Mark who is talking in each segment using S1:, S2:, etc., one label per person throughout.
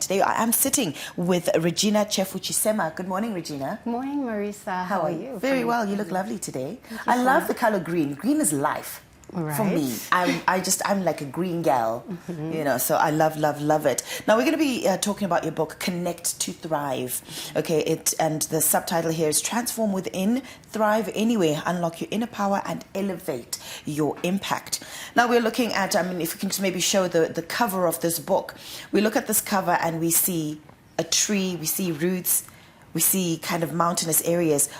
S1: today I am sitting with Regina Chefuchisema. Good morning, Regina.
S2: Good morning, Marisa. How are you?
S1: Very well. You look lovely today. I
S2: so
S1: love
S2: much.
S1: the color green. Green is life.
S2: Right.
S1: For me, I'm like a green gal, you know, so I love it. Now we're going to be talking about your book, Connect to Thrive. Okay, and the subtitle here is Transform Within, Thrive Anywhere, Unlock Your Inner Power and Elevate Your Impact. Now we're looking at, I mean, if we can just maybe show the cover of this book. We look at this cover and we see a tree, we see roots, we see kind of mountainous areas.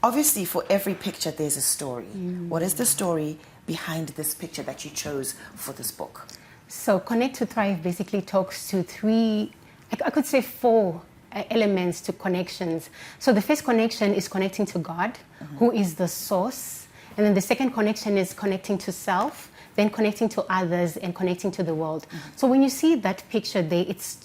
S1: Obviously, for every picture, there's a story. What is the story behind this picture that you chose for this book?
S2: So Connect to Thrive basically talks to three, I could say four elements to connections. So the first connection is connecting to God, who is the source. And then the second connection is connecting to self, then connecting to others, and connecting to the world. So when you see that picture there, it's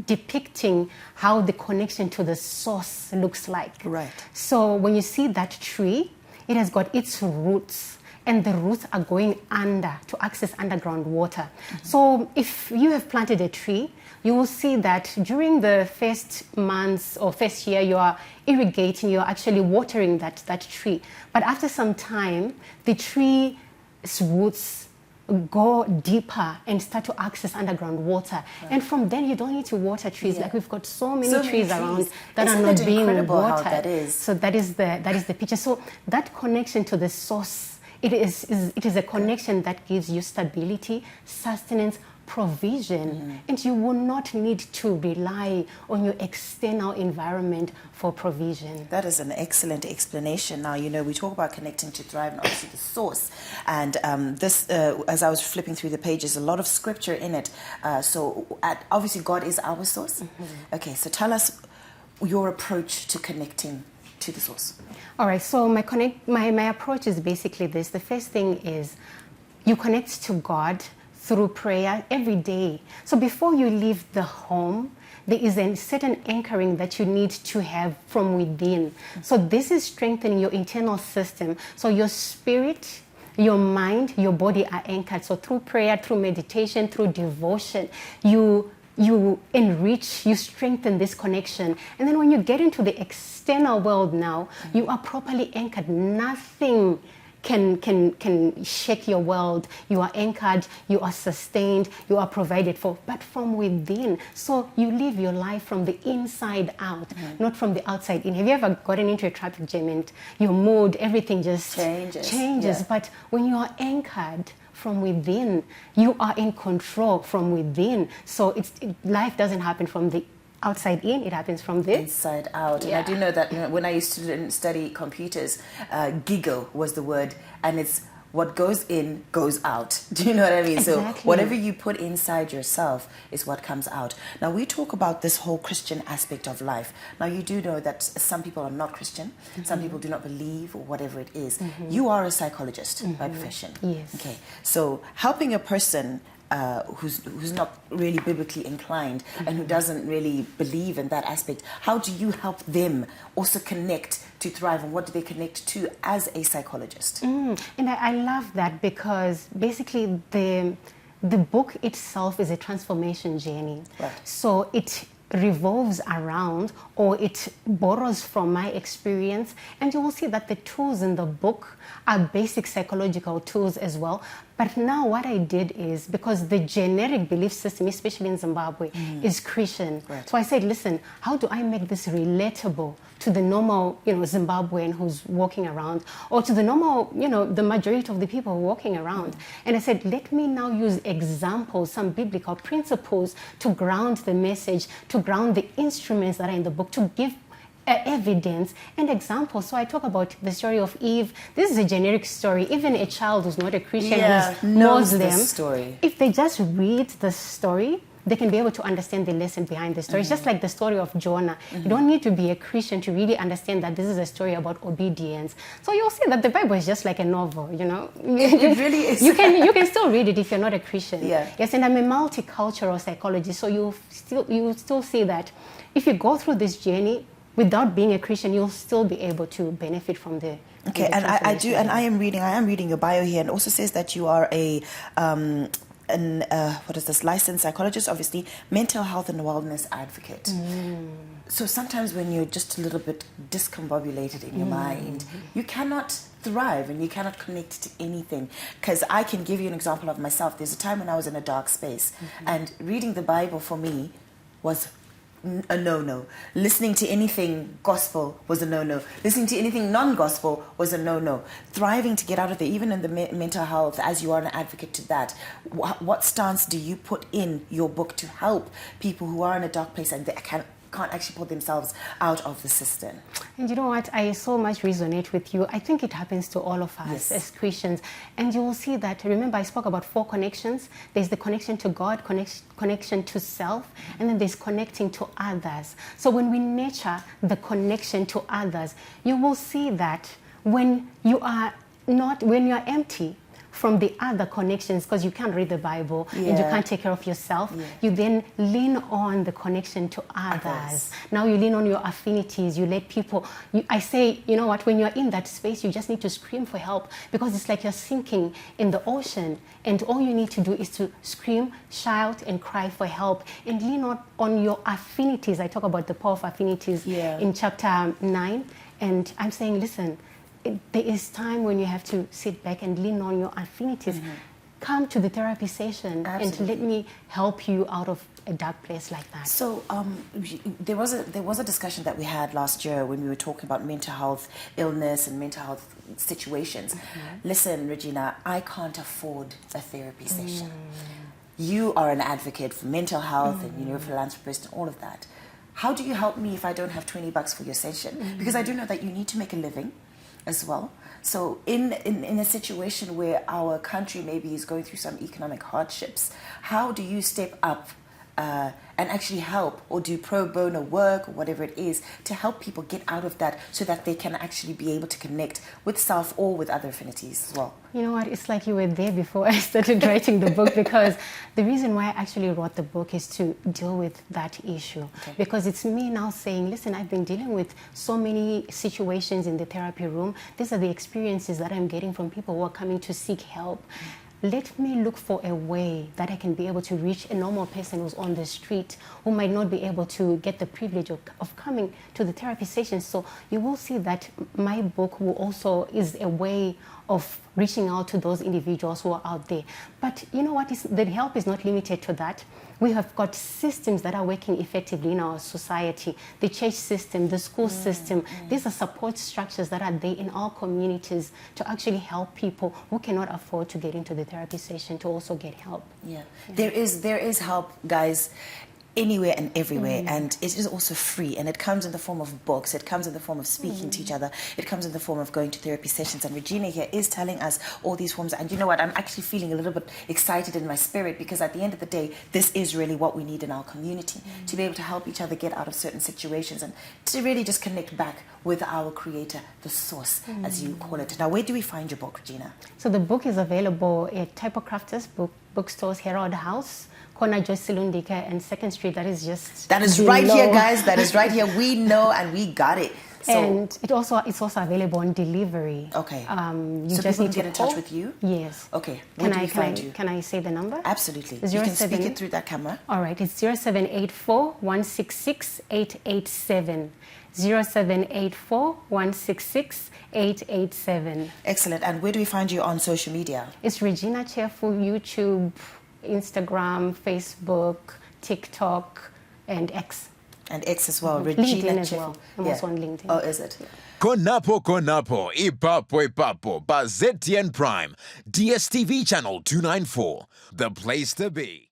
S2: depicting how the connection to the source looks like.
S1: Right.
S2: So when you see that tree, it has got its roots, and the roots are going under to access underground water. So if you have planted a tree, you will see that during the first months or first year, you are irrigating, you are actually watering that tree. But after some time, the tree's roots go deeper and start to access underground water. Right. And from then, you don't need to water trees. Yeah. Like we've got so many trees around that are not being watered.
S1: How that is?
S2: So that is the picture. So that connection to the source, it is a connection that gives you stability, sustenance, provision, and you will not need to rely on your external environment for provision.
S1: That is an excellent explanation. Now, you know, we talk about connecting to thrive and obviously the source. And this, as I was flipping through the pages, a lot of scripture in it. Obviously, God is our source. Okay, so tell us your approach to connecting to the source.
S2: All right, so my approach is basically this. The first thing is you connect to God through prayer every day. So before you leave the home, there is a certain anchoring that you need to have from within. So this is strengthening your internal system. So your spirit, your mind, your body are anchored. So through prayer, through meditation, through devotion, you enrich, you strengthen this connection. And then when you get into the external world now, you are properly anchored. Nothing can shake your world. You are anchored, you are sustained, you are provided for, but from within. So you live your life from the inside out, not from the outside in. Have you ever gotten into a traffic jam and your mood, everything just changes? Yeah. But when you are anchored from within, you are in control from within. So life doesn't happen from the outside in, it happens from the
S1: inside out. Yeah. And I do know that when I used to study computers, giggle was the word, and it's what goes in goes out. Do you know what I mean?
S2: Exactly.
S1: So whatever you put inside yourself is what comes out. Now we talk about this whole Christian aspect of life. Now you do know that some people are not Christian, some people do not believe, or whatever it is. You are a psychologist by profession.
S2: Yes.
S1: Okay. So helping a person who's not really biblically inclined and who doesn't really believe in that aspect, how do you help them also connect to thrive, and what do they connect to as a psychologist?
S2: And I love that, because basically the book itself is a transformation journey.
S1: Right.
S2: So it revolves around, or it borrows from my experience, and you will see that the tools in the book are basic psychological tools as well. But now what I did is, because the generic belief system, especially in Zimbabwe, is Christian. Right. So I said, listen, how do I make this relatable to the normal, Zimbabwean who's walking around, or to the normal, the majority of the people walking around? And I said, let me now use examples, some biblical principles to ground the message, to ground the instruments that are in the book, to give evidence and examples. So I talk about the story of Eve. This is a generic story. Even a child who's not a Christian, who's
S1: knows
S2: Muslim,
S1: the story.
S2: If they just read the story, they can be able to understand the lesson behind the story. It's just like the story of Jonah. You don't need to be a Christian to really understand that this is a story about obedience. So you'll see that the Bible is just like a novel,
S1: It really is.
S2: You can still read it if you're not a Christian.
S1: Yeah.
S2: Yes, and I'm a multicultural psychologist, so you still see that if you go through this journey without being a Christian, you'll still be able to benefit from the
S1: Okay, and I am reading your bio here, and also says that you are a an licensed psychologist, obviously, mental health and wellness advocate. So sometimes when you're just a little bit discombobulated in your mind, you cannot thrive and you cannot connect to anything. Because I can give you an example of myself. There's a time when I was in a dark space, and reading the Bible for me was a no-no. Listening to anything gospel was a no-no. Listening to anything non-gospel was a no-no. Thriving to get out of there, even in the mental health, as you are an advocate to that, what stance do you put in your book to help people who are in a dark place and they can't actually pull themselves out of the system?
S2: And you know what? I so much resonate with you. I think it happens to all of us as Christians. And you will see that, remember I spoke about 4 connections. There's the connection to God, connection to self, and then there's connecting to others. So when we nurture the connection to others, you will see that when you're empty from the other connections, because you can't read the Bible and you can't take care of yourself, you then lean on the connection to others. Now you lean on your affinities, you let people, I say, you know what, when you're in that space, you just need to scream for help, because it's like you're sinking in the ocean, and all you need to do is to scream, shout, and cry for help, and lean on your affinities. I talk about the power of affinities in chapter 9, and I'm saying, listen, there is time when you have to sit back and lean on your affinities. Come to the therapy session and let me help you out of a dark place like that.
S1: So there was a discussion that we had last year when we were talking about mental health illness and mental health situations. Listen, Regina, I can't afford a therapy session. You are an advocate for mental health and you're a philanthropist and all of that. How do you help me if I don't have $20 for your session? Because I do know that you need to make a living as well. So in a situation where our country maybe is going through some economic hardships, how do you step up and actually help or do pro bono work or whatever it is to help people get out of that so that they can actually be able to connect with self or with other affinities as well?
S2: You know what, it's like you were there before I started writing the book, because the reason why I actually wrote the book is to deal with that issue. Because it's me now saying, listen, I've been dealing with so many situations in the therapy room. These are the experiences that I'm getting from people who are coming to seek help. Let me look for a way that I can be able to reach a normal person who's on the street, who might not be able to get the privilege of coming to the therapy session. So you will see that my book will also is a way of reaching out to those individuals who are out there. But you know what? The help is not limited to that. We have got systems that are working effectively in our society. The church system, the school system. These are support structures that are there in our communities to actually help people who cannot afford to get into the therapy session to also get help.
S1: There is help, guys, anywhere and everywhere, and it is also free, and it comes in the form of books, it comes in the form of speaking to each other, it comes in the form of going to therapy sessions. And Regina here is telling us all these forms, and you know what, I'm actually feeling a little bit excited in my spirit, because at the end of the day, this is really what we need in our community, to be able to help each other get out of certain situations and to really just connect back with our creator, the source, as you call it. Now, where do we find your book, Regina?
S2: So the book is available at Typocrafters bookstores, Herald House, corner Joyce Silundika and 2nd Street. That is
S1: right here, guys. That is right here. We know and we got it. So,
S2: and it's also available on delivery.
S1: Okay.
S2: You
S1: so
S2: just
S1: people
S2: need to
S1: get in touch with you?
S2: Yes.
S1: Okay. Where do we find you?
S2: Can I say the number?
S1: Absolutely. You can speak it through that camera.
S2: All right. It's 0784 166 887. 0784 166 887.
S1: Excellent. And where do we find you on social media?
S2: It's Regina Cheerful, YouTube, Instagram, Facebook, TikTok, and X.
S1: And X as well.
S2: Regina LinkedIn as well. I'm also on LinkedIn.
S1: Oh, is it?
S3: Konapo, Ipapo, Bazetian Prime, DSTV channel 294, the place to be.